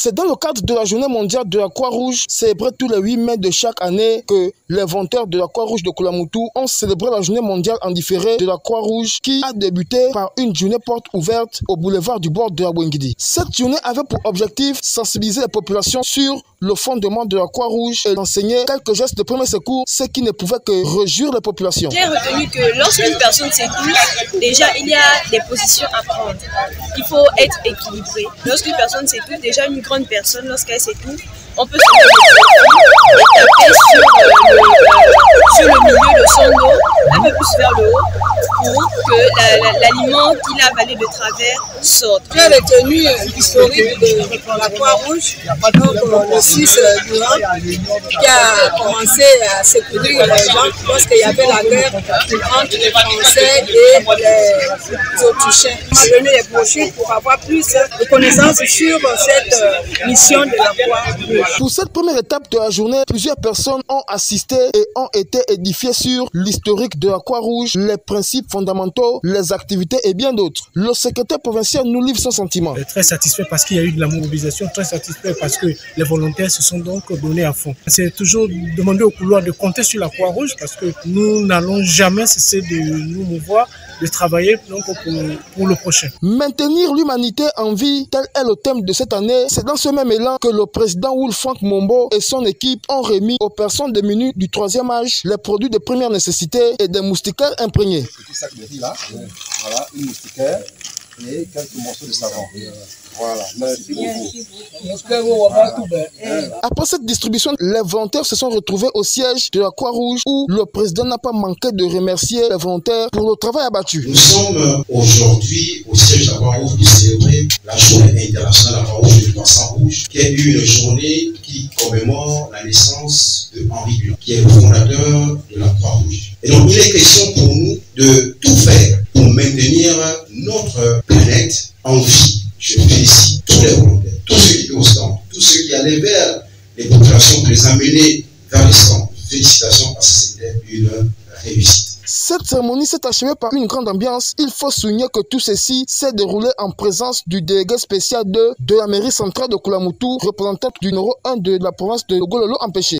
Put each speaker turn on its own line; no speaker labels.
C'est dans le cadre de la journée mondiale de la Croix-Rouge, célébrée tous les 8 mai de chaque année, que les volontaires de la Croix-Rouge de Koulamoutou ont célébré la journée mondiale en différé de la Croix-Rouge qui a débuté par une journée porte ouverte au boulevard du bord de la Wengidi. Cette journée avait pour objectif sensibiliser la population sur le fondement de la Croix-Rouge et enseigner quelques gestes de premier secours, ce qui ne pouvait que réjouir la population.
J'ai retenu que lorsqu'une personne s'étouffe, déjà il y a des positions à prendre. Il faut être équilibré. Lorsqu'une personne s'étouffe, déjà une grande personne, lorsqu'elle s'étouffe, on peut se mettre et taper sur le milieu de son dos, un peu plus vers le haut, pour que l'aliment qu'il a avalé de travers sorte.
J'ai retenu l'historique de la Croix-Rouge, le 6 juin, qui a commencé à secourir les gens lorsqu'il y avait la guerre entre les Français et les Autrichiens. On m'a donné les brochures pour avoir plus de connaissances sur cette mission de la Croix-Rouge.
Pour cette première étape de la journée, plusieurs personnes ont assisté et ont été édifiées sur l'historique de la Croix-Rouge, les principes fondamentaux, les activités et bien d'autres. Le secrétaire provincial nous livre son sentiment.
Très satisfait parce qu'il y a eu de la mobilisation, très satisfait parce que les volontaires se sont donc donnés à fond. C'est toujours demander au couloir de compter sur la Croix-Rouge parce que nous n'allons jamais cesser de nous mouvoir, de travailler donc pour le prochain.
Maintenir l'humanité en vie, tel est le thème de cette année. C'est dans ce même élan que le président Wolfgang Mombo et son équipe ont remis aux personnes démunies du 3e âge les produits de première nécessité et des moustiquaires imprégnés.
Petit sac de riz là, voilà, une moustiquaire et quelques morceaux de savon. Voilà, merci beaucoup.
Après cette distribution, les volontaires se sont retrouvés au siège de la Croix-Rouge où le président n'a pas manqué de remercier les volontaires pour le travail abattu.
Nous sommes aujourd'hui au siège de la Croix-Rouge pour célébrer la journée internationale de la Croix-Rouge du Croissant Rouge, qui est une journée qui commémore la naissance de Henri Dunant, qui est le fondateur de la Croix-Rouge. Et donc il est question pour nous de tout faire pour maintenir notre planète en vie. Je félicite tous les volontaires, tous ceux qui étaient au stand, tous ceux qui allaient vers les populations, pour les amener vers les stands. Félicitations parce que c'était une réussite.
Cette cérémonie s'est achevée par une grande ambiance. Il faut souligner que tout ceci s'est déroulé en présence du délégué spécial de la mairie centrale de Koulamoutou, représentant du numéro 1 de la province de Gololo Empêché.